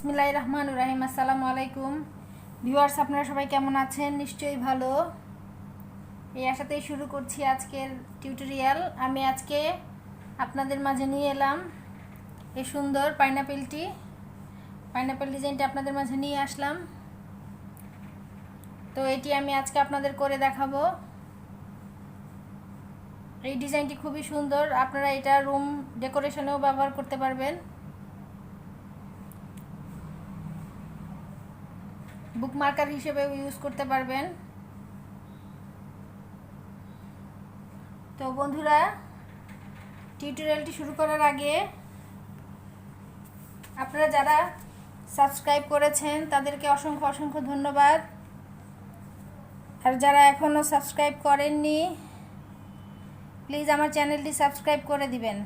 বিসমিল্লাহির রহমানির রহিম। আসসালামু আলাইকুম ভিউয়ার্স, আপনারা সবাই কেমন আছেন? নিশ্চয়ই ভালো। এই আশাতেই শুরু করছি আজকের টিউটোরিয়াল। আমি আজকে আপনাদের মাঝে নিয়ে এলাম এই সুন্দর পাইনাপেল ডিজাইনটা আপনাদের মাঝে নিয়ে আসলাম। তো এটি আমি আজকে আপনাদের করে দেখাবো। এই ডিজাইনটি খুবই সুন্দর, আপনারা এটা রুম ডেকোরেশনেও ব্যবহার করতে পারবেন, বুকমার্কার হিসেবেও ইউজ করতে পারবেন। তো বন্ধুরা, টিউটোরিয়ালটি শুরু করার আগে আপনারা যারা সাবস্ক্রাইব করেছেন তাদেরকে অসংখ্য অসংখ্য ধন্যবাদ। আর যারা এখনও সাবস্ক্রাইব করেননি, প্লিজ আমার চ্যানেলটি সাবস্ক্রাইব করে দিবেন,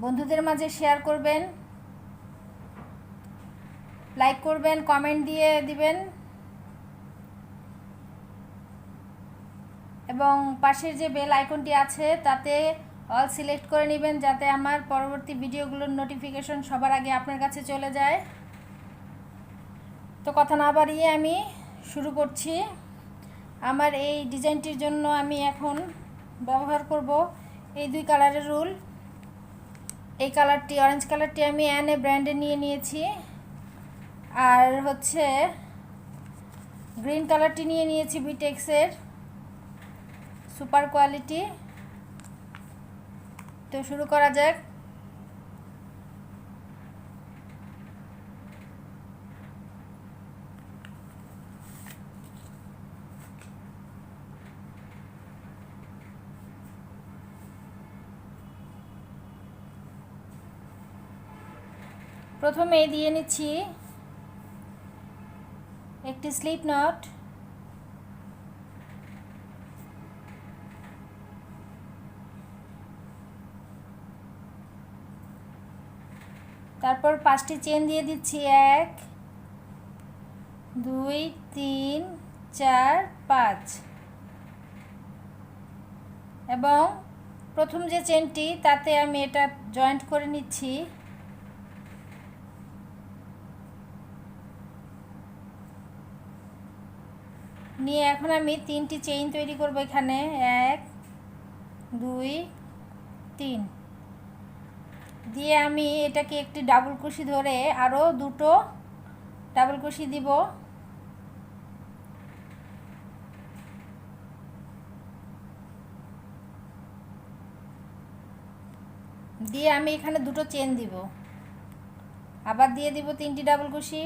বন্ধুদের মাঝে শেয়ার করবেন, লাইক করবেন, কমেন্ট দিয়ে দিবেন এবং পাশের যে বেল আইকনটি আছে তাতে অল সিলেক্ট করে নেবেন, যাতে আমার পরবর্তী ভিডিওগুলোর নোটিফিকেশন সবার আগে আপনার কাছে চলে যায়। তো কথা না বাড়িয়ে আমি শুরু করছি। আমার এই ডিজাইনটির জন্য আমি এখন ব্যবহার করব এই দুই কালারের রুল। এই কালারটি, অরেঞ্জ কালারটি আমি অ্যানে ব্র্যান্ডে নিয়ে নিয়েছি, আর হচ্ছে গ্রিন কালারটি নিয়ে নিয়েছি বিটেক্সের সুপার কোয়ালিটি। তো শুরু করা যাক। প্রথমে দিয়ে নিচ্ছি একটি স্লিপ নট, তারপর 5টি চেন দিয়ে দিচ্ছি, 1 2 3 4 5, এবং প্রথম যে চেনটি তাতে আমি এটা জয়েন্ট করে নিচ্ছি। নিয়ে এখন আমি 3টি চেইন তৈরি করব এখানে, 1 2 3 দিয়ে আমি এটাকে একটি ডাবল কুশি ধরে আরও দুটো ডাবল কুশি দিব। দিয়ে আমি এখানে দুটো চেন দিব, আবার দিয়ে দিব 3টি ডাবল কুশি।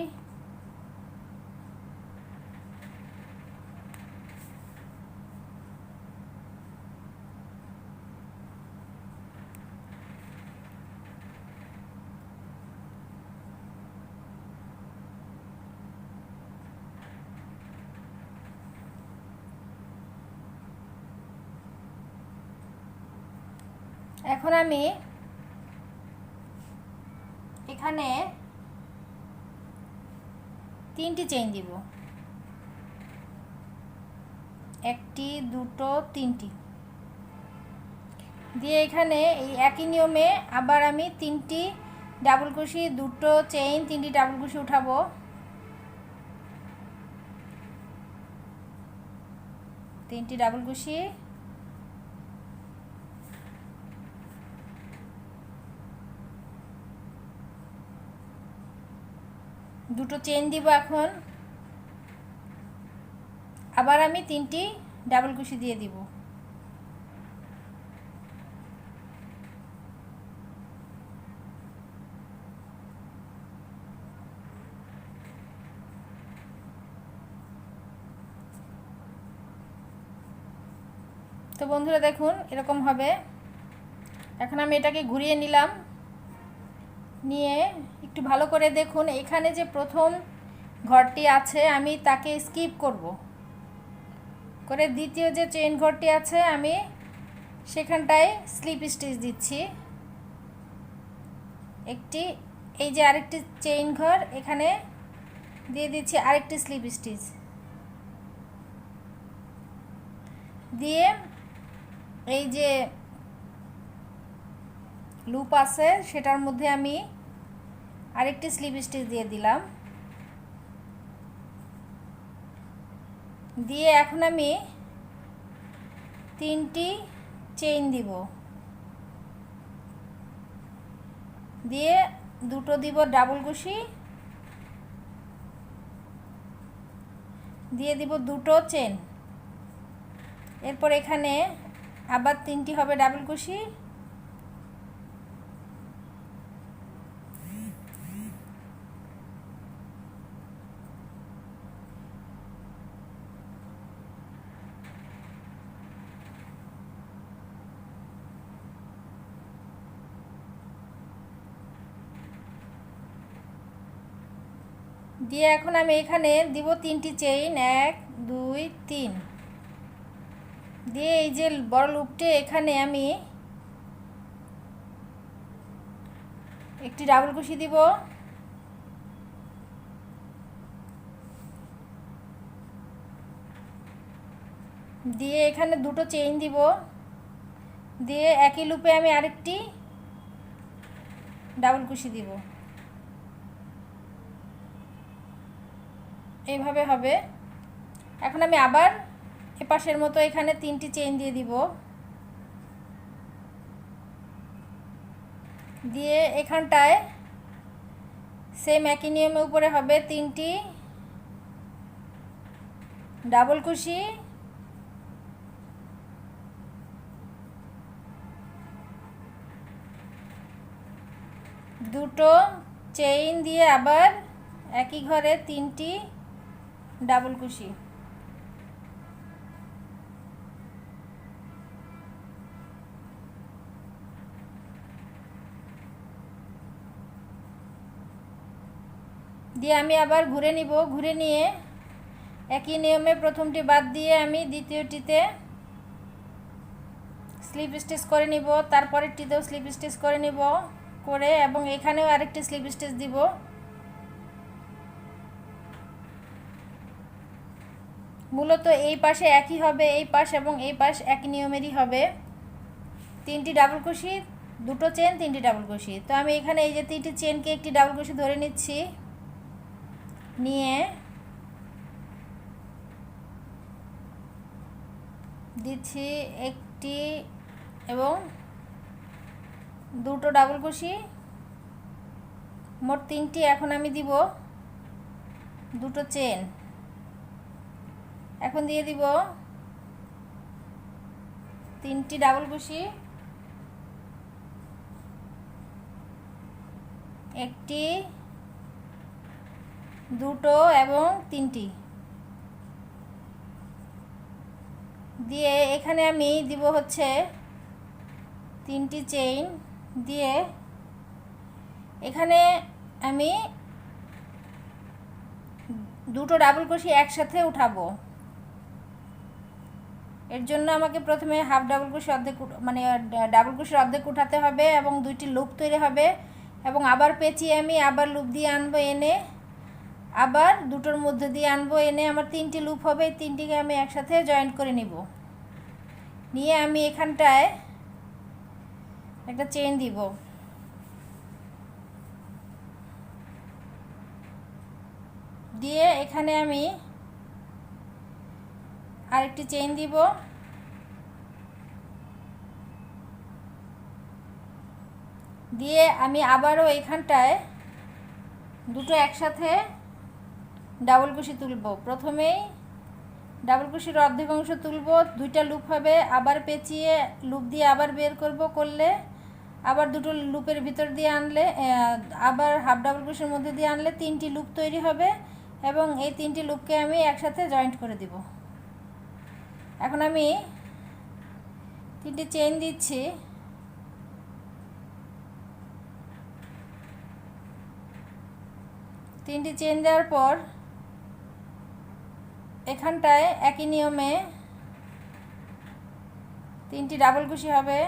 এখন আমি এখানে 3টি চেইন দিব, 1টি 2টো 3টি দিয়ে এখানে এই একই নিয়মে আবার আমি 3টি ডাবল কুশি, 2টো চেইন, 3টি ডাবল কুশি উঠাবো। তিনটি ডাবল কুশি, দুটো চেন দিব। এখন আবার আমি 3টি ডাবল কুশি দিয়ে দিব। তো বন্ধুরা দেখুন, এরকম হবে। এখন আমি এটাকে ঘুরিয়ে নিলাম, নিয়ে একটু ভালো করে দেখুন, এখানে যে প্রথম ঘরটি আছে আমি তাকে স্কিপ করব করে দ্বিতীয় যে চেইন ঘরটি আছে আমি সেখানটায় স্লিপ স্টিচ দিচ্ছি একটি। এই যে আরেকটি চেইন ঘর, এখানে দিয়ে দিচ্ছি আরেকটি স্লিপ স্টিচ দিয়ে এই যে লুপ আছে সেটার মধ্যে আমি আরেকটি স্লিপ স্টিচ দিয়ে দিলাম। দিয়ে এখন আমি 3টি চেইন দিব, দিয়ে দুটো দিব ডাবল কুশি, দিয়ে দিব দুটো চেন। এরপর এখানে আবার 3টি হবে ডাবল কুশি, দিয়ে এখন আমি এখানে দিব 3টি চেইন, 1 2 3। দিয়ে এই যে বড় লুপটি এখানে আমি একটি ডাবল কুশি দিব, দিয়ে এখানে দুটো চেইন দিব, দিয়ে একই লুপে আমি আরেকটি ডাবল কুশি দিব। এইভাবে হবে। এখন আমি আবার এপাশের মতো এখানে 3টি চেইন দিয়ে দিব, দিয়ে এখানটায় সেম একই নিয়মের উপরে হবে 3টি ডাবল কুশি, দুটো চেইন দিয়ে আবার একই ঘরে 3টি ডাবল কুশি। দিয়ে আমি আবার ঘুরে নিব, ঘুরে নিয়ে একই নিয়মে প্রথমটি বাদ দিয়ে আমি দ্বিতীয়টিতে স্লিপ স্টিচ করে নিব, তারপরেরটিতেও স্লিপ স্টিচ করে নিব, করে এবং এখানেও আরেকটি স্লিপ স্টিচ দিব। মূলত এই পাশে একই হবে, এই পাশ এবং এই পাশ একই নিয়মেরই হবে। 3টি ডাবল কুশি, দুটো চেন, 3টি ডাবল কুশি। তো আমি এখানে এই যে 3টি চেনকে একটি ডাবল কুশি ধরে নিচ্ছি, নিয়ে দিচ্ছি একটি এবং দুটো ডাবল কুশি, মোট 3টি। এখন আমি দিব দুটো চেন, এখন দিয়ে দিব 3টি ডাবল কুশি, একটি, দুটো এবং 3টি দিয়ে এখানে আমি দিব হচ্ছে 3টি চেইন, দিয়ে এখানে আমি দুটো ডাবল কুশি একসাথে উঠাবো। এর জন্য আমাকে প্রথমে হাফ ডাবল কুশি অর্ধেক মানে ডাবল কুশির অর্ধেক উঠাতে হবে এবং 2টি লুপ তৈরি হবে, এবং আবার পেঁচিয়ে আমি আবার লুপ দিয়ে আনবো, এনে আবার দুটোর মধ্যে দিয়ে আনবো, এনে আমার 3টি লুপ হবে। এই 3টিকে আমি একসাথে জয়েন্ট করে নিব, নিয়ে আমি এখানটায় একটা চেইন দিব, দিয়ে এখানে আমি আরেকটি চেইন দিব, দিয়ে আমি আবারও এখানটায় দুটো একসাথে ডাবল কুশি তুলব। প্রথমেই ডাবল কুশির অর্ধেক অংশ তুলব, 2টা লুপ হবে, আবার পেঁচিয়ে লুপ দিয়ে আবার বের করব, করলে আবার দুটো লুপের ভিতর দিয়ে আনলে আবার হাফ ডাবল কুশির মধ্যে দিয়ে আনলে 3টি লুপ তৈরি হবে, এবং এই 3টি লুপকে আমি একসাথে জয়েন্ট করে দিব। এখন আমি 3টি চেইন দিচ্ছি, তিনটি চেইন দেওয়ার পর এখানটায় একই নিয়মে 3টি ডাবল কুশি হবে,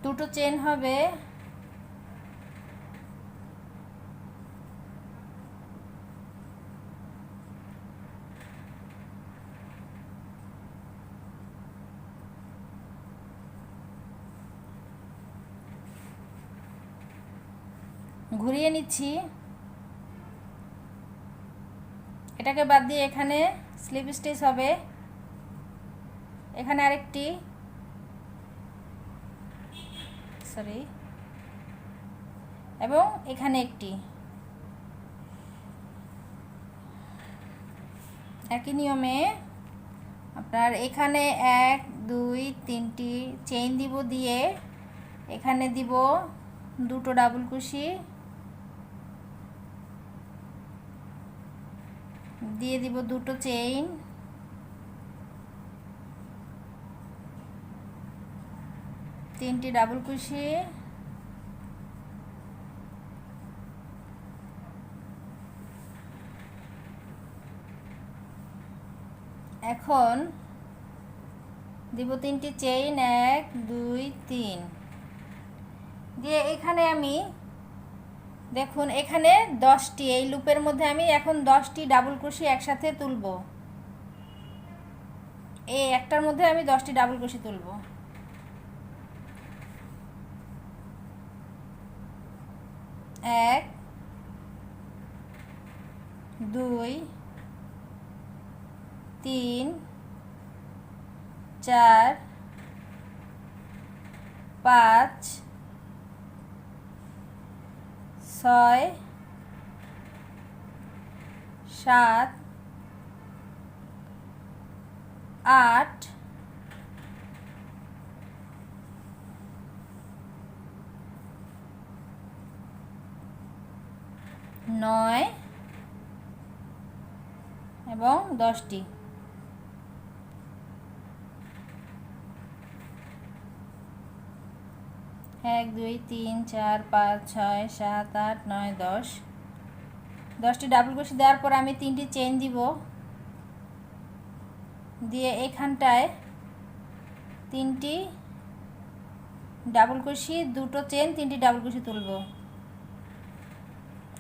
দুটো চেন হবে, ঘুরিয়ে নিচ্ছি। এটাকে বাদ দিয়ে এখানে স্লিপ স্টিচ হবে, এখানে আরেকটি, সরি, এবং এখানে একটি। একই নিয়মে আপনার এখানে 1 2 3টি চেইন দিব, দিয়ে এখানে দিব দুটো ডাবল কুশি, দিয়ে দিব দুটো চেইন, তিনটি ডাবল কুশি, এখন দিব তিনটি চেইন, 1 2 3, দিয়ে এখানে আমি দেখুন এখানে 10টি, এই লুপের মধ্যে আমি এখন 10টি ডাবল ক্রোশি একসাথে তুলব। এই একটার মধ্যে আমি 10টি ডাবল ক্রোশি তুলব। 1 2 3 4 5 6 7 8 9 এবং 10টি। 1 2 3 4 5 6 7 8 9 10, 10টি ডাবল ক্রোশি দেওয়ার পর আমি 3টি চেইন দিব, দিয়ে এখানটায় 3টি ডাবল ক্রোশি, দুটো চেইন, 3টি ডাবল ক্রোশি তুলব।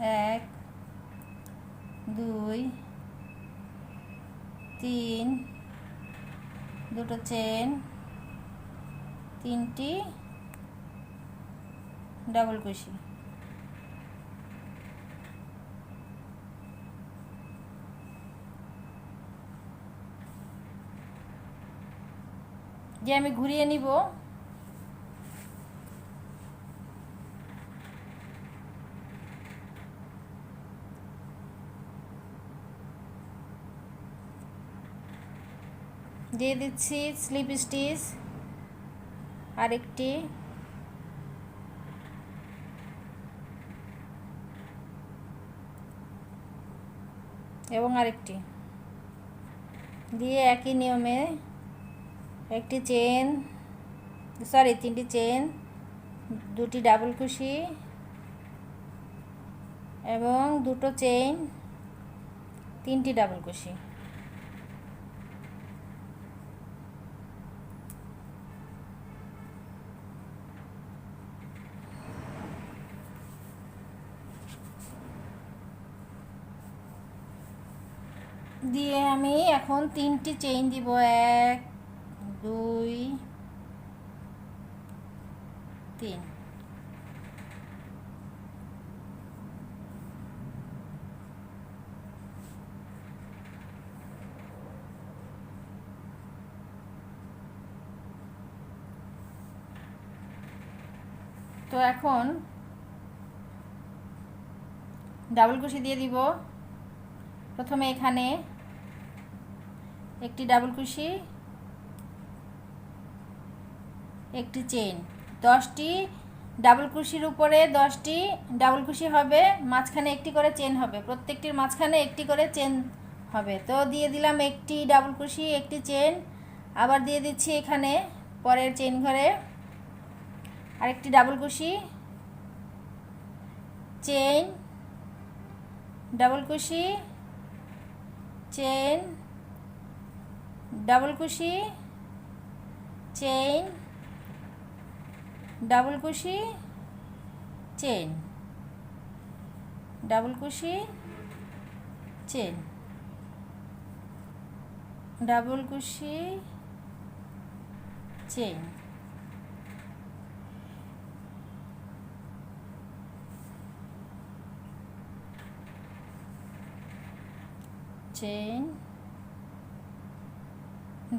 1 2 3, দুটো চেইন, 3টি ডাবল ক্রোশি। যে আমি ঘুরিয়ে নিব, দিয়ে দিচ্ছি স্লিপ স্টিচ আরেকটি, এবং আরেকটি, দিয়ে একই নিয়মে একটি চেন, সরি 3টি চেন, 2টি ডাবল ক্রোশি এবং দুটো চেইন, 3টি ডাবল ক্রোশি। দিয়ে আমি এখন 3টি চেইন দিব, 1 2 3। তো এখন ডাবল ক্রোশি দিয়ে দিব। প্রথমে এখানে একটি ডাবল ক্রোশি, একটি চেইন, 10টি ডাবল ক্রোশির উপরে 10টি ডাবল ক্রোশি হবে, মাঝখানে একটি করে চেন হবে, প্রত্যেকটির মাঝখানে একটি করে চেন হবে। তো দিয়ে দিলাম একটি ডাবল ক্রোশি, একটি চেন, আবার দিয়ে দিচ্ছি এখানে পরের চেন ঘরে আরেকটি double crochet, chain, double crochet, chain, double crochet, chain, double crochet, chain, double crochet, chain, double crochet, chain. Chain,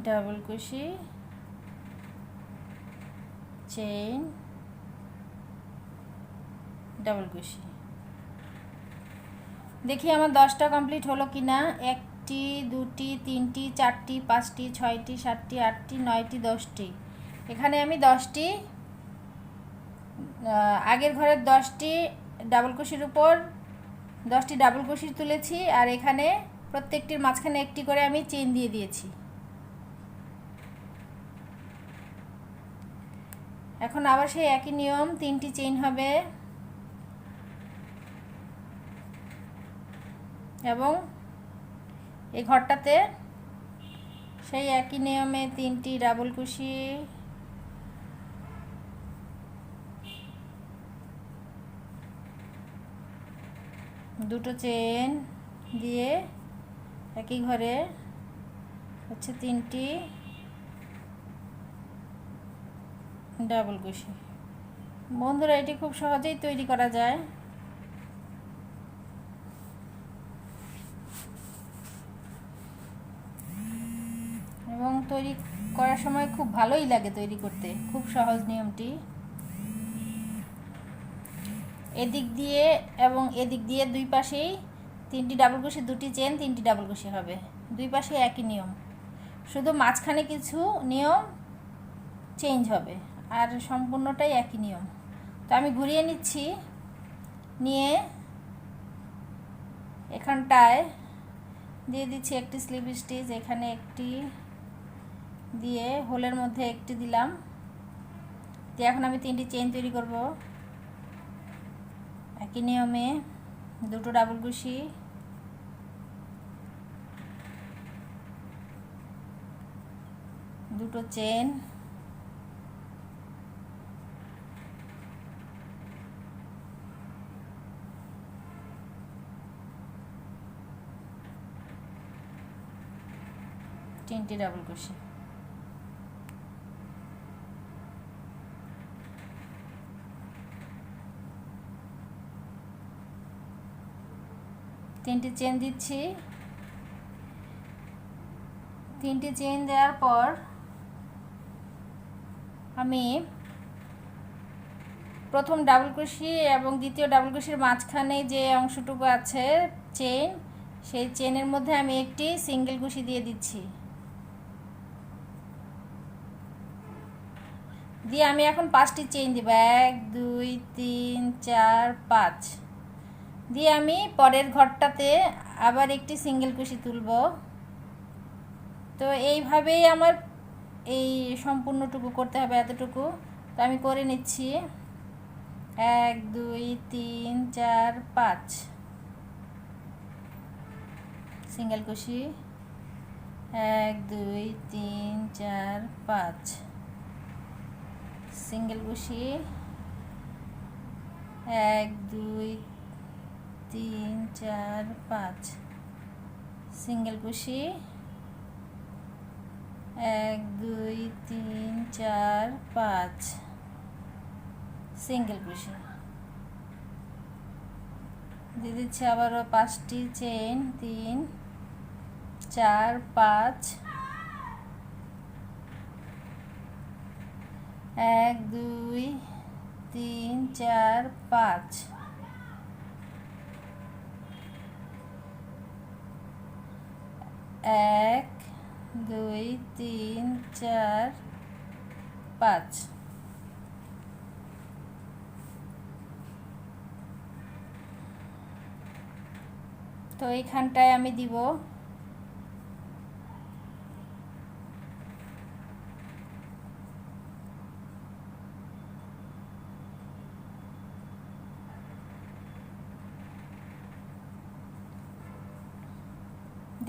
double কুশি, চেইন, ডাবল কুশি। দেখি আমার 10টা কমপ্লিট হলো কি না। 1টি 2টি 3টি 4টি 5টি 6টি 7টি 8টি 9টি 10টি। এখানে আমি 10টি আগের ঘরের 10টি ডাবল কুশির উপর 10টি ডাবল কুশি তুলেছি, আর এখানে প্রত্যেকটির মাঝখানে একটি করে আমি চেইন দিয়ে দিয়েছি। এখন আবার সেই একই নিয়ম, 3টি চেইন হবে এবং এই ঘরটাতে সেই একই নিয়মে 3টি ডাবল কুশি, দুটো চেইন দিয়ে একই ঘরে হচ্ছে 3টি ডাবল কুশি। বন্ধুরা, এটি খুব সহজেই তৈরি করা যায়। এবং তৈরি করার সময় খুব ভালোই লাগে তৈরি করতে, খুব সহজ নিয়মটি। এদিক দিয়ে এবং এদিক দিয়ে দুই পাশেই 3টি ডাবল কুশি, 2টি চেন, 3টি ডাবল কুশি হবে। দুই পাশে একই নিয়ম, শুধু মাঝখানে কিছু নিয়ম চেঞ্জ হবে, আর সম্পূর্ণটাই একই নিয়ম। তো আমি ঘুরিয়ে নিচ্ছি, নিয়ে এখানটায় দিয়ে দিচ্ছি একটি স্লিপ স্টিচ, এখানে একটি দিয়ে হোলের মধ্যে একটি দিলাম। দিয়ে এখন আমি 3টি চেইন তৈরি করব। একই নিয়মে দুটো ডাবল কুশি, দুটো চেন, তিনটি ডাবল কুশি। তিনটি চেন দিচ্ছি। 3টি চেইন দেওয়ার পর আমি প্রথম ডাবল কুশি এবং দ্বিতীয় ডাবল কুশির মাঝখানে যে অংশটুকু আছে চেইন, সেই চেনের মধ্যে আমি একটি সিঙ্গেল কুশি দিয়ে দিচ্ছি। দিয়ে আমি এখন 5টি চেইন দিব, 1 2 3 4 5 দিয়ে আমি পরের ঘরটাতে আবার একটি সিঙ্গেল কুশি তুলব। তো এইভাবেই আমার এই সম্পূর্ণটুকু করতে হবে, এতটুকু। তো আমি করে নিচ্ছি, 1 2 3 4 5 সিঙ্গেল কুশি, 1 2 3 4 5 সিঙ্গেল কুশি, 1 2 3 4 5 সিঙ্গেল কুশি, 1 2 3 4 5 সিঙ্গেল কুশি দিয়ে দিচ্ছি। আবারও 5টি চেইন, 3 4 5 1 2 3 4 5 1 2 3 4 5 তো এইখানটায় আমি দিব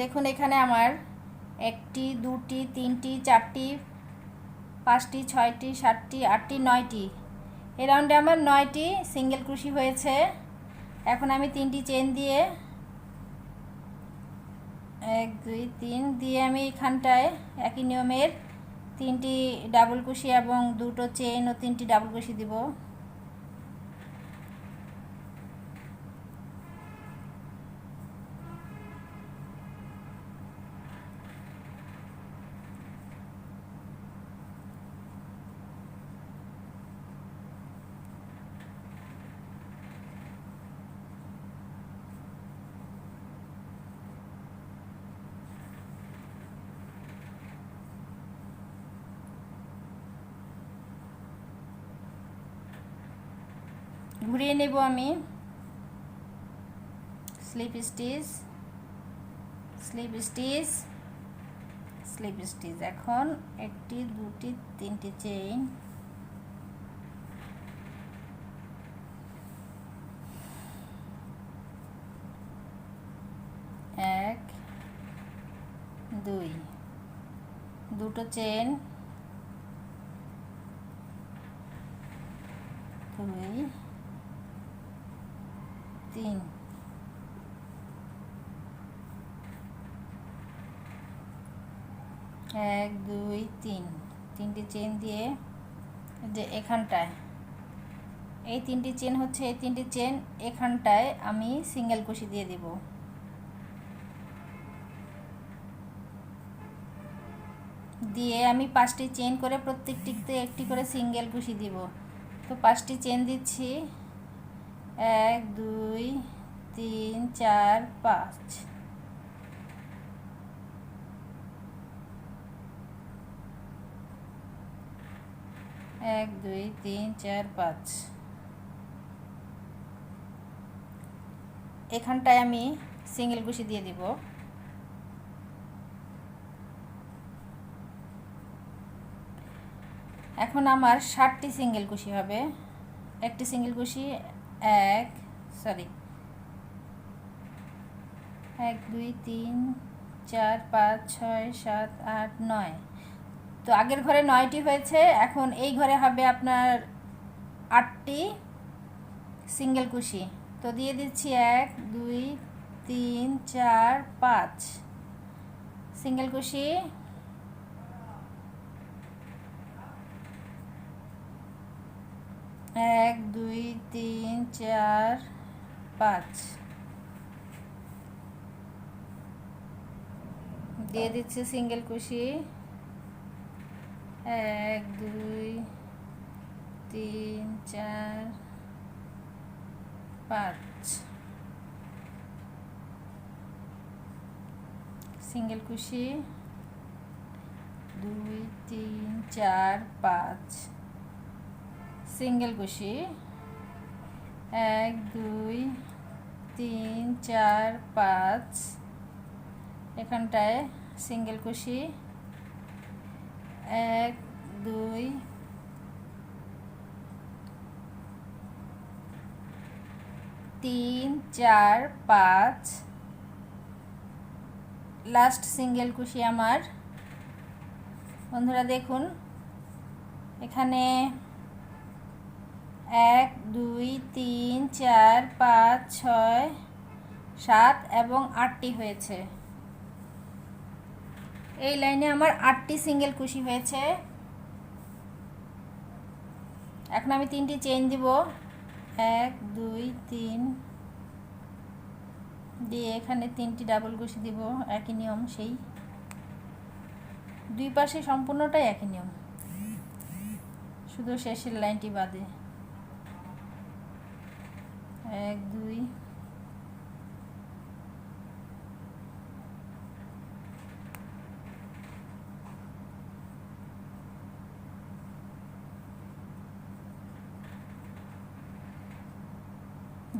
দেখুন, এখানে আমার 1টি 2টি 3টি 4টি 5টি 6টি 7টি 8টি 9টি, এই রাউন্ডে আমার 9টি সিঙ্গেল কুশি হয়েছে। এখন আমি 3টি চেন দিয়ে 1 2 3 দিয়ে আমি এখানটায় একই নিয়মের 3টি ডাবল কুশি এবং দুটো চেন ও 3টি ডাবল কুশি দিব। ঘুরিয়ে নেব আমি। Slip stitch, slip stitch, slip stitch. এখন একটি, দুটি, তিনটি চেইন, এক, দুই, দুটো চেন, দুই, তিন, এক, দুই, তিন, তিনটি চেন দিয়ে যে এখানটায়, এই তিনটি চেন হচ্ছে, এই তিনটি চেন এখানটায় আমি সিঙ্গেল কুশি দিয়ে দিব। দিয়ে আমি 5টি চেন করে প্রত্যেকটিতে একটি করে সিঙ্গেল কুশি দিব। তো 5টি চেন দিচ্ছি, 1 2 3 4 5। 1 2 3 4 5। এখানটায় আমি সিঙ্গেল কুশি দিয়ে দিব। এখন আমার 60টি সিঙ্গেল কুশি হবে। একটি সিঙ্গেল কুশি, 1 2 3 4 5 6 7 8 9। তো আগের ঘরে 9টি হয়েছে, এখন এই ঘরে হবে আপনার 8টি সিঙ্গেল কুশি। তো দিয়ে দিচ্ছি 1 2 3 4 5 সিঙ্গেল কুশি, 1 2 3 4 5 দিয়ে দিচ্ছি সিঙ্গেল কুশি, 1 2 3 4 5 সিঙ্গেল কুশি, 2 3 4 5 সিঙ্গেল কুশি, 1 2 3 4 5 এখানটায় সিঙ্গেল কুশি, 1 2 3 4 5 লাস্ট সিঙ্গেল কুশি আমার। বন্ধুরা দেখুন, এখানে 1 2 3 4 5 6 7 এবং 8টি হয়েছে। এই লাইনে আমার 8টি সিঙ্গেল কুশি হয়েছে। এখন আমি 3টি চেইন দিব, 1 2 3 দিয়ে এখানে 3টি ডাবল কুশি দিব। একই নিয়ম, সেই দুই পাশে সম্পূর্ণটাই একই নিয়ম, শুধু শেষের লাইনটি বাদে। 1 2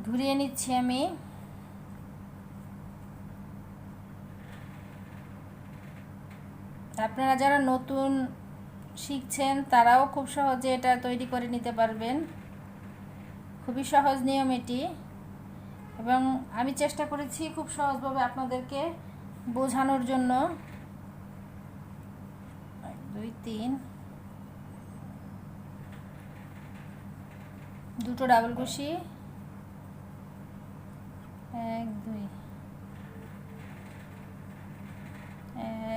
ঘুরিয়ে নিচ্ছি আমি। আপনারা যারা নতুন শিখছেন তারাও খুব সহজে এটা তৈরি করে নিতে পারবেন। খুবই সহজ নিয়ম এটি, এবং আমি চেষ্টা করেছি খুব সহজভাবে আপনাদেরকে বোঝানোর জন্য। 1 2 3 দুটো ডাবল কুশি, 1 2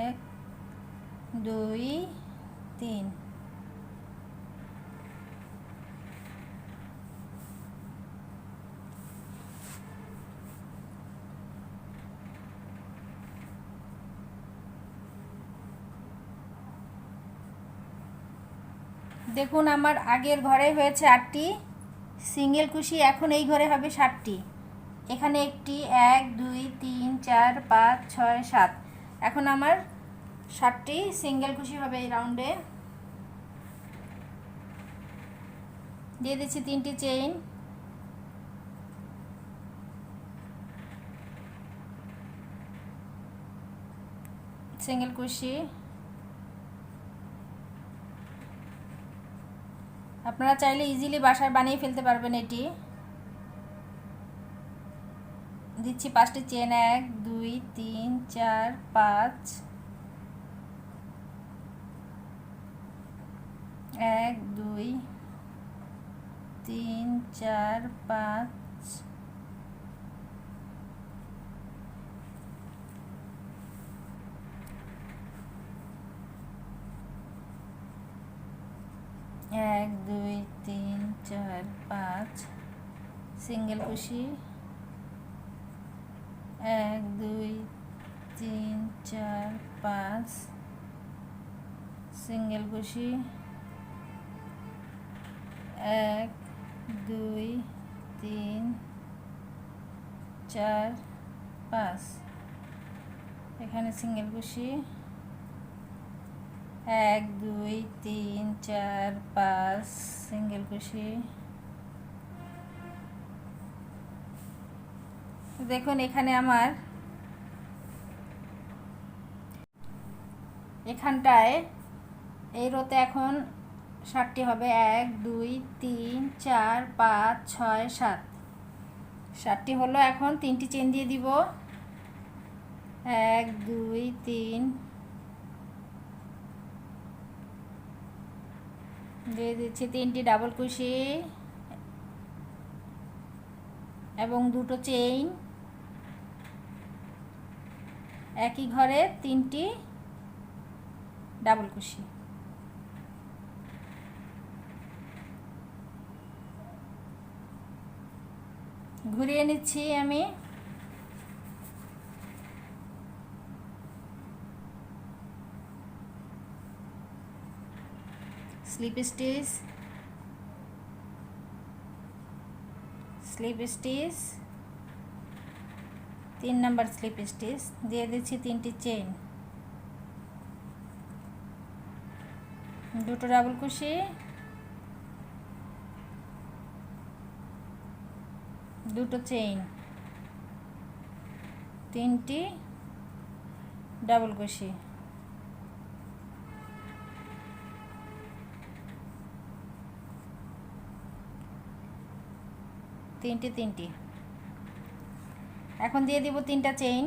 1 2 3 দেখুন আমার আগের ঘরে হয়েছে 8টি সিঙ্গেল কুশি, এখন এই ঘরে হবে 7টি। এখানে একটি, 1 2 3 4 5 6 7। এখন আমার 7টি সিঙ্গেল কুশি হবে এই রাউন্ডে। দিয়ে দিচ্ছি 3টি চেইন, সিঙ্গেল কুশি। আপনারা চাইলে ইজিলি বাসায় বানিয়ে ফেলতে পারবেন এটি। দিচ্ছি 5টি চেন, 1 2 3 4 5, 1 2 3 4 5, 1 2 3 4 5 সিঙ্গেল কুশি, 1 2 3 4 5 সিঙ্গেল কুশি, 1 2 3 4 5 এখানে সিঙ্গেল কুশি, 1 2 3 4 5 সিঙ্গেল কুশি। দেখুন এখানে আমার এখানটায় এই রোতে এখন 7টি হবে, 1 2 3 4 5 6 7, 7টি হলো। এখন 3টি চেন দিয়ে দিব, 1 2 3 দিয়ে দিচ্ছি 3টি ডাবল কুশি এবং 2টো চেইন, একই ঘরে 3টি ডাবল কুশি। ঘুরিয়ে নিচ্ছি আমি। Slip stitch, slip stitch, 3 number slip stitch দিয়ে দিচ্ছি 3টি চেইন, 2টো ডাবল কুশি, 2টো চেইন, 3টি ডাবল কুশি, 3টি। এখন দিয়ে দিব 3টা চেইন,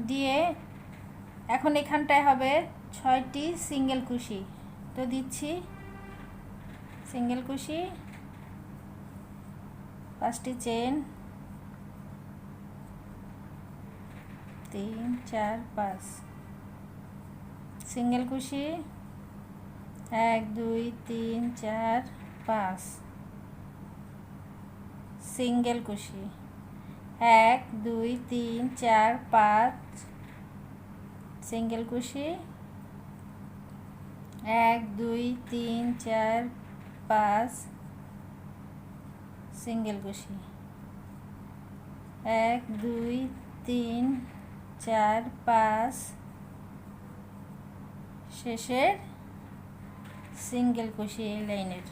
দিয়ে এখন এখানটায় হবে 6টি সিঙ্গেল কুশি। তো দিচ্ছি সিঙ্গেল কুশি, 5টি চেন, 3 4 5 সিঙ্গেল কুশি, 1 2 3 4 5 সিঙ্গেল কুশি, 1 2 3 4 5 সিঙ্গেল কুশি, 1 2 3 4 5 সিঙ্গেল কুশি, 1 2 3 4 5 শেষের সিঙ্গেল কুশি এই লাইনের।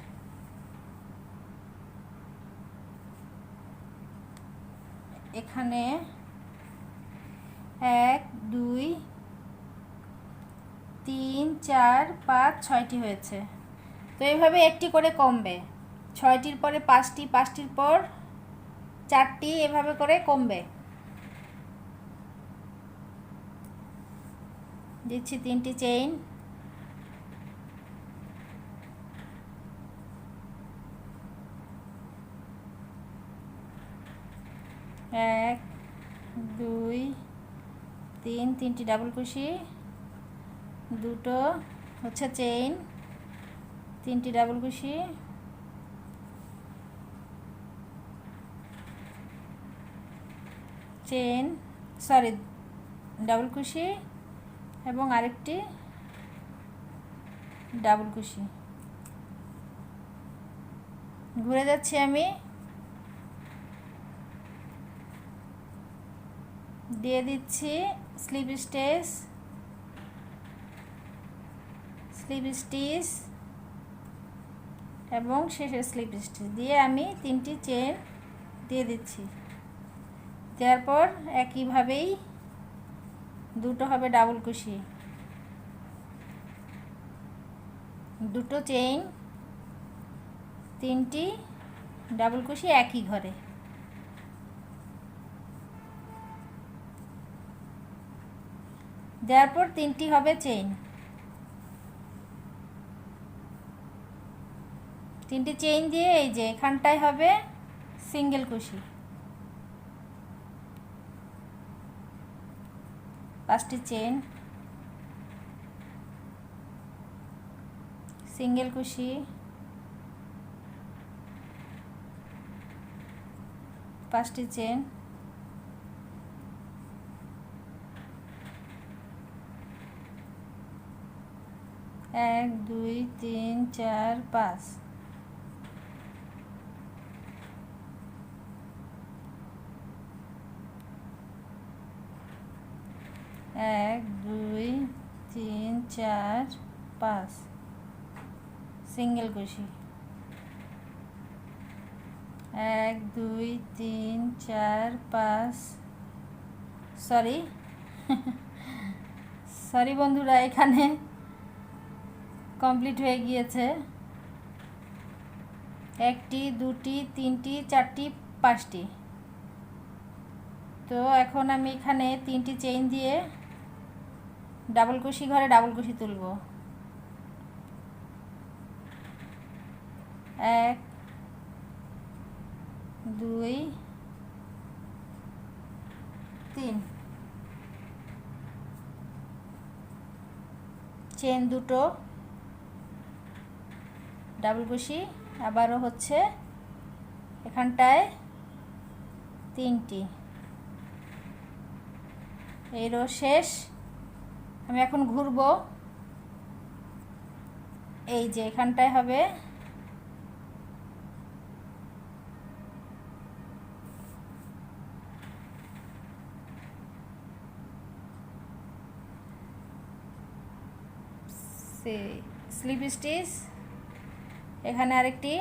এখানে 1 2 3 4 5 6টি হয়েছে। তো এইভাবে একটি করে কমবে, 6টির পরে 5টি, 5টির পর 4টি, এভাবে করে কমবে। দিচ্ছি 3টি চেইন, 1 2 3 3টি ডাবল কুশি, 2টো হচ্ছে চেইন, 3টি ডাবল কুশি, চেইন ডাবল কুশি এবং আরেকটি ডাবল কুশি। ঘুরে যাচ্ছি আমি, দিয়ে দিচ্ছি স্লিপ স্টিচ, স্লিপ স্টিচ এবং শেষের স্লিপ স্টিচ দিয়ে আমি 3টি চেন দিয়ে দিচ্ছি। দেওয়ার পর একইভাবেই দুটো হবে ডাবল কুশি, দুটো চেইন, 3টি ডাবল কুশি একই ঘরে। দেওয়ার পর 3টি হবে চেইন, 3টি চেইন দিয়ে এই যে এখানটায় হবে সিঙ্গেল কুশি, 5টি চেইন, সিঙ্গেল কুশি, 5টি চেইন, 1 2 3 4 5, 1 2 3 4 5 সিঙ্গেল কুশি, 1 2 3 4 5, সরি বন্ধুরা, এখানে কমপ্লিট হয়ে গিয়েছে। 1টি 2টি 3টি 4টি 5টি। তো এখন আমি এখানে 3টি চেইন দিয়ে ডাবল কুশি ঘরে ডাবল কুশি তুলব। 1 2 3, চেইন দুটো, ডাবল কুশি, আবারও হচ্ছে এখানটায় 3টি। এই রো শেষ। আমি এখন ঘুরবো, এই যে এখানটায় হবে স্লিপ স্টিচ, এখানে আরেকটি,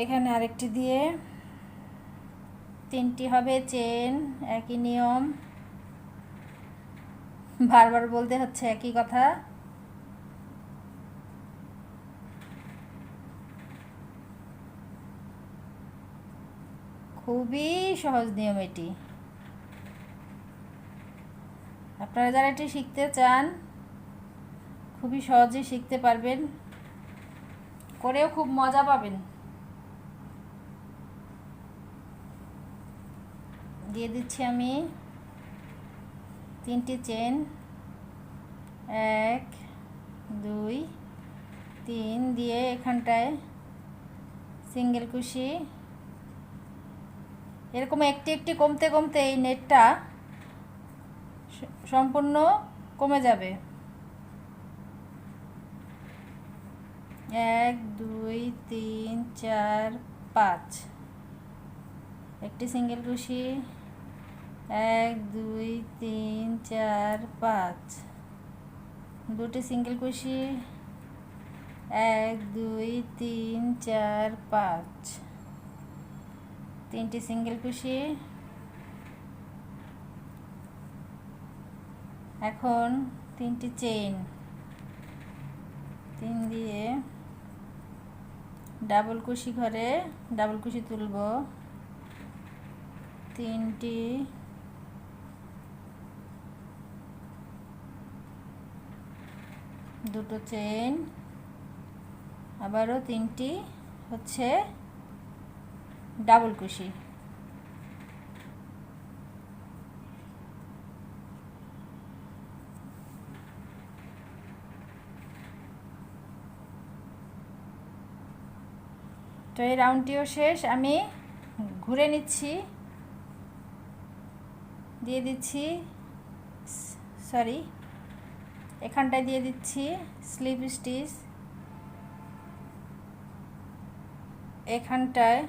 এখানে আরেকটি দিয়ে 3টি হবে চেন, একই নিয়ম, বারবার বলতে হচ্ছে একই কথা। খুবই সহজ নিয়ম এটি। আপনারা যারা এটি শিখতে চান খুবই সহজেই শিখতে পারবেন, করেও খুব মজা পাবেন। দিয়ে দিচ্ছি আমি 3টি চেন, 1 2 3 দিয়ে এখানটায় সিঙ্গেল কুশি। এরকম একটি একটি কমতে কমতে এই নেটটা সম্পূর্ণ কমে যাবে। 1 2 3 4 5, একটি সিঙ্গেল কুশি, 1 2 3 4 5, দুটি সিঙ্গেল কুশি, 1 2 3 4 5, 3টি সিঙ্গেল কুশি। এখন 3টি চেইন, 3 দিয়ে ডাবল কুশি ঘরে ডাবল কুশি তুলব, 3টি, দুটো চেইন, আবারও 3টি হচ্ছে ডাবল কুশি। তো এই রাউন্ডটিও শেষ। আমি ঘুরে নিচ্ছি, দিয়ে দিচ্ছি, এখানটায় দিয়ে দিচ্ছি স্লিপ স্টিচ, এখানটায়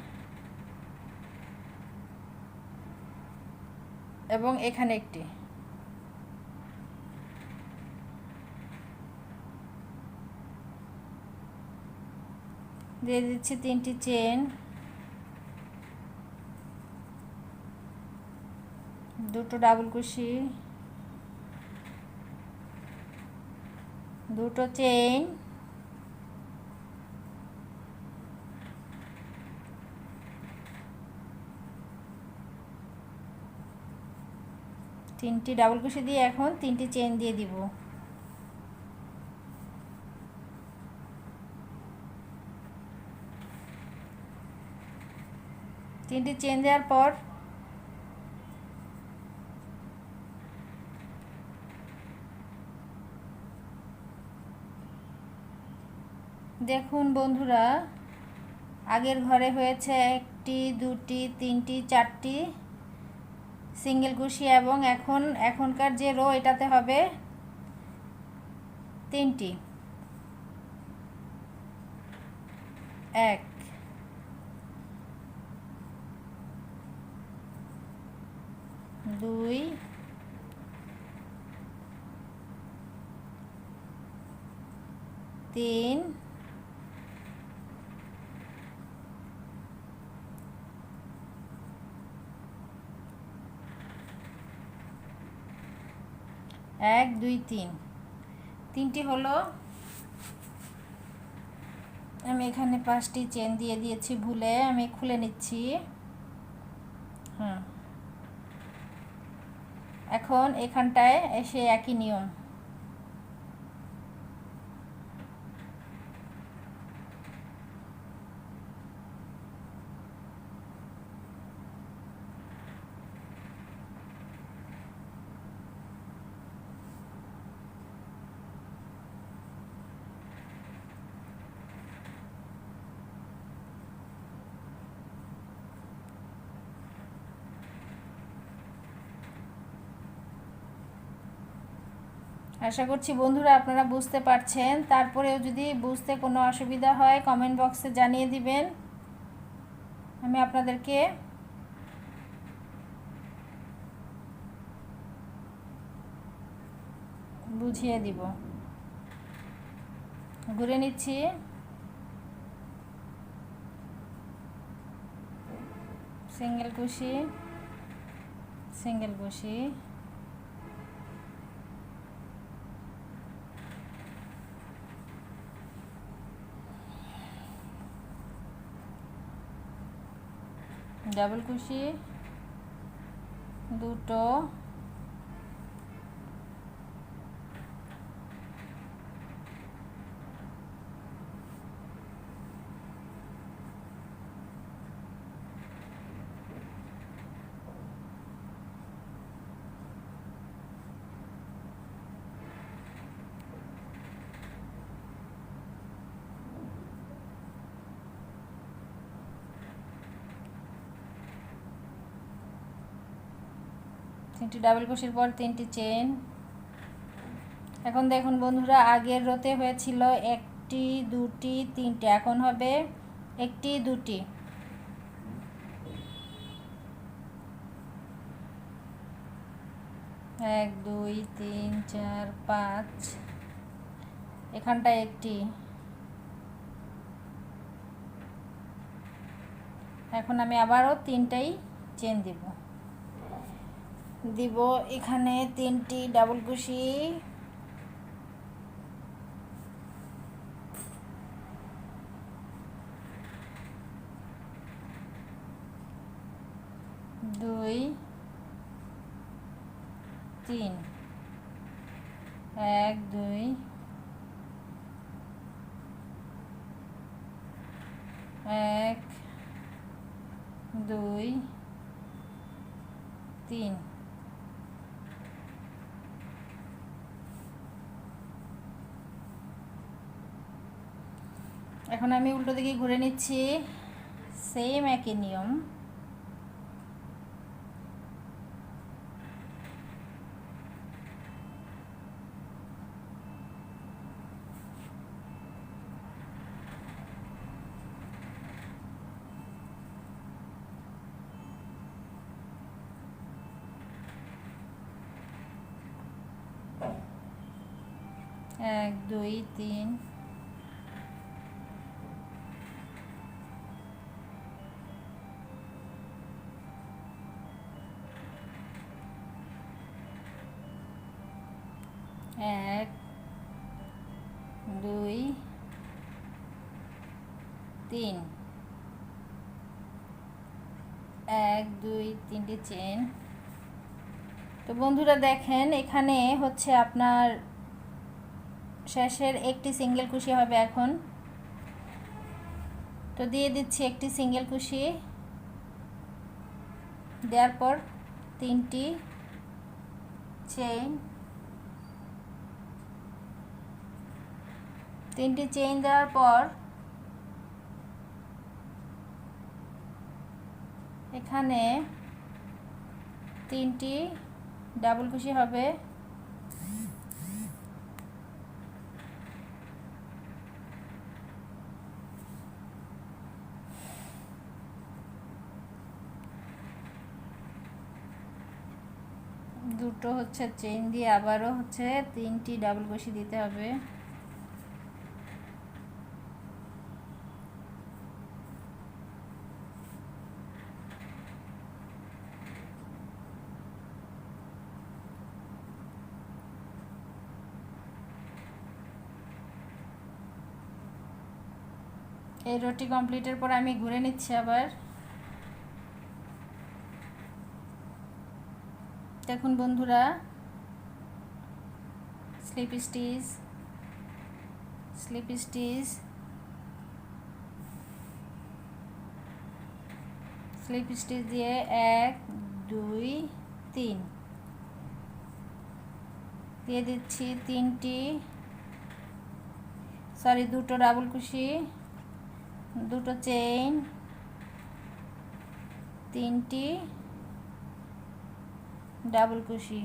এবং এখানে একটি। দিয়ে দিচ্ছি 3টি চেন, দুটো ডাবল কুশি, দুটো চেইন, তিনটি ডাবল কুশি দিয়ে এখন 3টি চেইন দিয়ে দিব। তিনটি চেইন দেওয়ার পর দেখুন বন্ধুরা, আগের ঘরে হয়েছে 1টি 2টি 3টি 4টি সিঙ্গেল কুশি এবং এখনকার যে রো এটাতে হবে 3টি। 1 2 3 1 2 3 তিনটি হলো। আমি এখানে 5টি চেন দিয়ে দিয়েছি ভুলে, আমি খুলে নিচ্ছি। এখন এখানটায় এসে একই নিয়ম, আশা করছি বন্ধুরা আপনারা বুঝতে পারছেন। তারপরেও যদি বুঝতে কোনো অসুবিধা হয় কমেন্ট বক্সে জানিয়ে দিবেন, আমি আপনাদেরকে বুঝিয়ে দিব। ঘুরে নিচ্ছি, সিঙ্গেল কুশি সিঙ্গেল কুশি, ডাবল কুশি, দুটো, তিনটি ডাবল কুশির পর 3টি চেন। এখন দেখুন বন্ধুরা, আগের রোতে হয়েছিল 1টি 2টি 3টে, এখন হবে 1টি 2টি। 1 2 3 4 5, এখানটায় 1টি। এখন আমি আবারও 3টাই চেন দিব এখানে 3টি ডাবল কুশি, দুই 3, 1 2 1 2 3। এখন আমি উল্টো দিকে ঘুরে নিচ্ছি, সেম একই নিয়ম। এক দুই তিন 2 3 1 2 3টি চেন। তো বন্ধুরা দেখেন এখানে হচ্ছে আপনার শেষের একটি সিঙ্গেল কুশি হবে এখন। তো দিয়ে দিচ্ছি একটি সিঙ্গেল কুশি, দেওয়ার পর 3টি চেইন, 3টি চেইন দেওয়ার পর এখানে 3টি ডাবল কুশি হবে। দুটো হচ্ছে চেইন দিয়ে আবারও হচ্ছে 3টি ডাবল কুশি দিতে হবে। এই রোটি কমপ্লিটের পর আমি ঘুরে নিচ্ছি আবার। দেখুন বন্ধুরা, slip stitch slip stitch slip stitch দিয়ে 1 2 3 দিয়ে দিচ্ছি দুটো ডাবল কুশি, দুটো চেইন, 3টি ডাবল কুশি।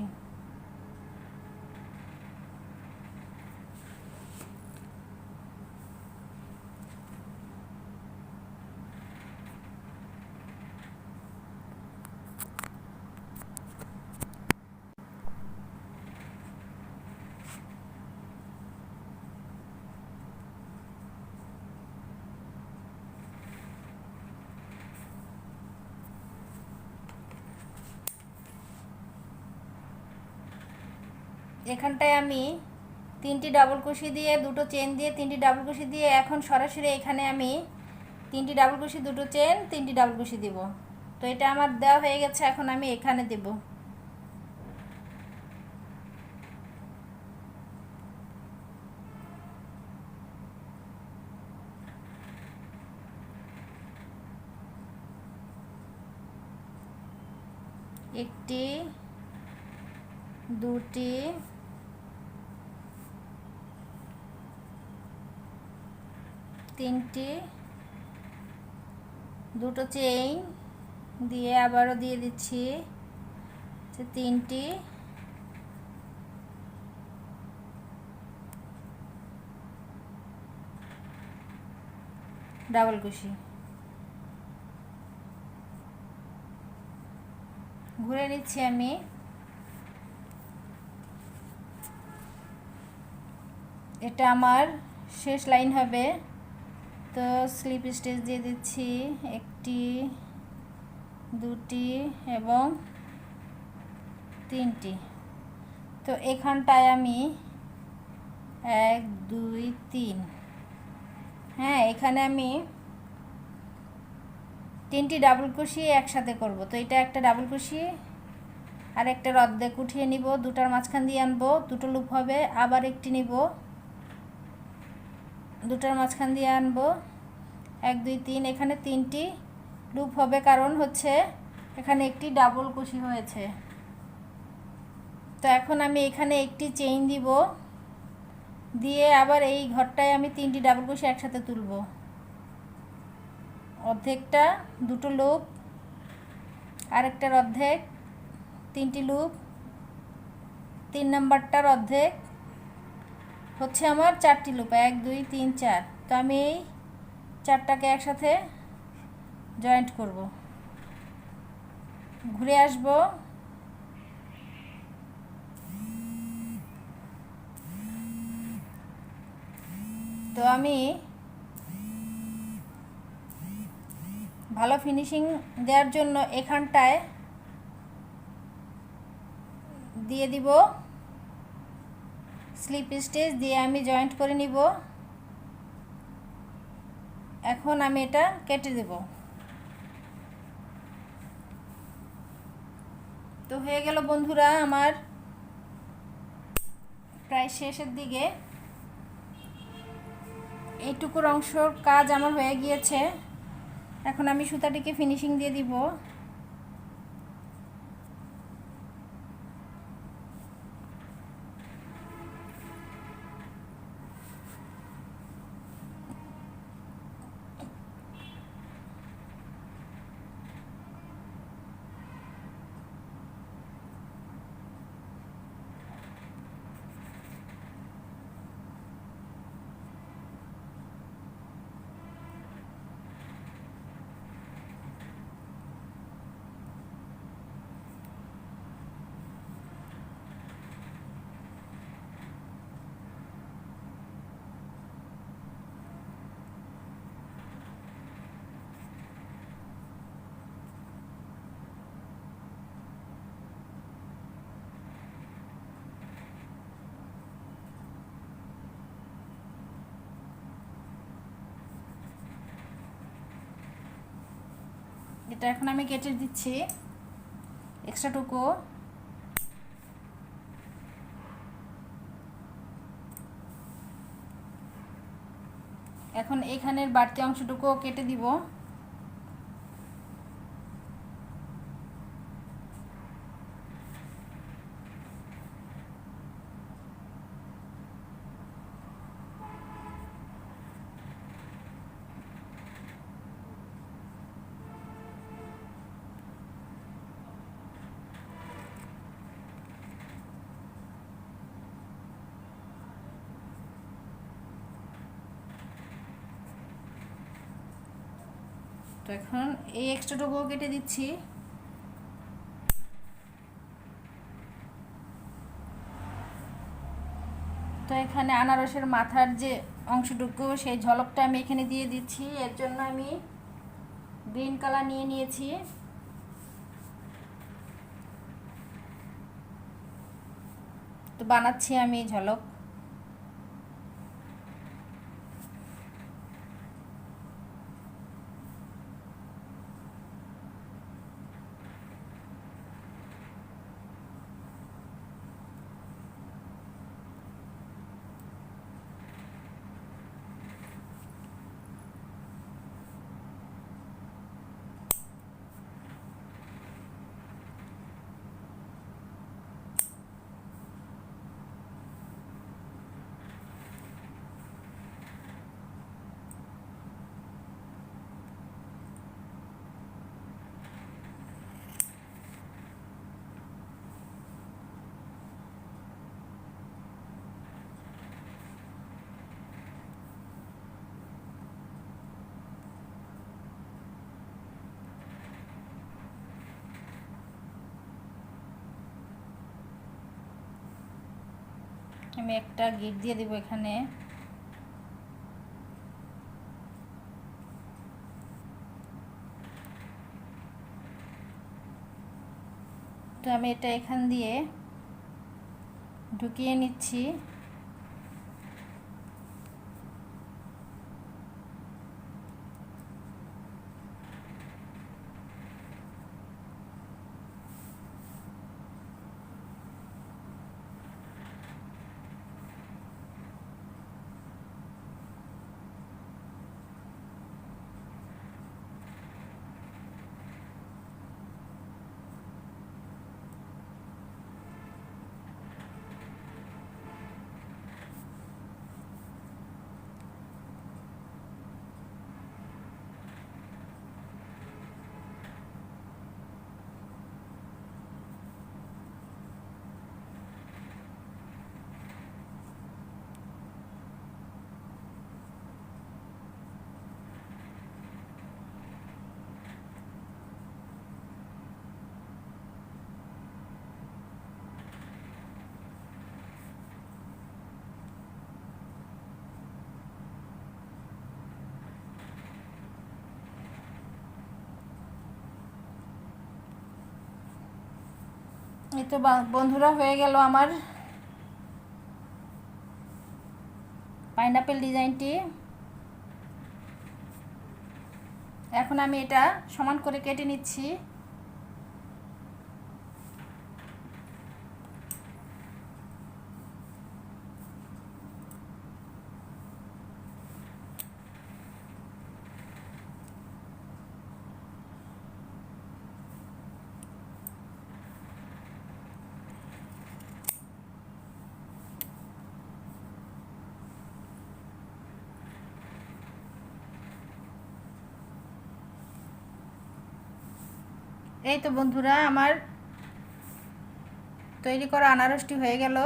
এখানটায় আমি 3টি ডাবল কুশি দিয়ে, দুটো চেন দিয়ে, 3টি ডাবল কুশি দিয়ে এখন সরাসরি এখানে আমি 3টি ডাবল কুশি, দুটো চেন, 3টি ডাবল কুশি দিব। তো এটা আমার দেওয়া হয়ে গেছে, এখন আমি এখানে দেব। একটি, দুটি, তিনটি, দুটো চেইন দিয়ে আবারও দিয়ে দিচ্ছি 3টি ডাবল কুশি। ঘুরে নিচ্ছি আমি। এটা আমার শেষ লাইন হবে। তো স্লিপ স্টিচ দিয়ে দিচ্ছি 1টি, 2টি এবং 3টি। তো এখানটায় আমি 1 2 3, হ্যাঁ এখানে আমি 3টি ডাবল কুশি একসাথে করব। তো এটা একটা ডাবল কুশি আর একটা অর্ধেক উঠিয়ে নিব, দুটার মাঝখান দিয়ে আনবো, দুটো লুপ হবে, আবার একটি নিব, দুটার মাঝখান দিয়ে আনবো, 1 2 3, এখানে 3টি লুপ হবে কারণ হচ্ছে এখানে একটি ডাবল কুশি হয়েছে। তো এখন আমি এখানে একটি চেইন দিব, দিয়ে আবার এই ঘরটায় আমি 3টি ডাবল কুশি একসাথে তুলব। অর্ধেকটা দুটো লুপ, আরেকটার অর্ধেক 3টি লুপ, 3 নাম্বারটার অর্ধেক হচ্ছে আমার 4টি লুপ, 1 2 3 4। তো আমি এই 4টাকে একসাথে জয়েন্ট করব, ঘুরে আসব। তো আমি ভালো ফিনিশিং দেওয়ার জন্য এখানটায় দিয়ে দিব স্লিপ স্টিচ দিয়ে আমি জয়েন্ট করে নিব। এখন আমি এটা কেটে দেব। তো হয়ে গেল বন্ধুরা, আমার প্রায় শেষের দিকে এইটুকুর অংশের কাজ আমার হয়ে গিয়েছে। এখন আমি সুতাটিকে ফিনিশিং দিয়ে দিব। এটা এখন আমি কেটে দিচ্ছি এক্সট্রাটুকু। এখন এখানের বাড়তি অংশটুকু কেটে দিব। তো এখন এই এক্সট্রাটুকু কেটে দিচ্ছি। তো এখানে আনারসের মাথার যে অংশটুকু সেই ঝলকটা আমি এখানে দিয়ে দিচ্ছি। এর জন্য আমি গ্রিন কালার নিয়ে নিয়েছি। তো বানাচ্ছি আমি ঝলক। আমি একটা গিট দিয়ে দেব এখানে। তো আমি এটা এখান দিয়ে ঢুকিয়ে নিচ্ছি। এই তো বন্ধুরা হয়ে গেল আমার পাইনাপেল ডিজাইনটি। এখন আমি এটা সমান করে কেটে নিচ্ছি। এই তো বন্ধুরা, আমার তৈরি করা আনারসটি হয়ে গেল।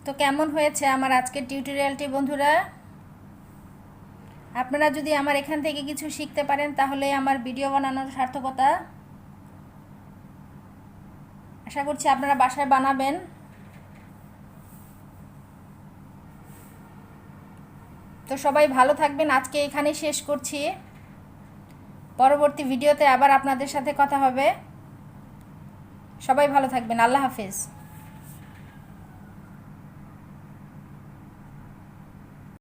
তো কেমন হয়েছে আমার আজকের টিউটোরিয়ালটি বন্ধুরা? আপনারা যদি আমার এখান থেকে কিছু শিখতে পারেন তাহলে আমার ভিডিও বানানোর সার্থকতা। আশা করছি আপনারা বাসায় বানাবেন। তো সবাই ভালো থাকবেন। আজকে এখানেই শেষ করছি। পরবর্তী ভিডিওতে আবার আপনাদের সাথে কথা হবে। সবাই ভালো থাকবেন। আল্লাহ হাফেজ।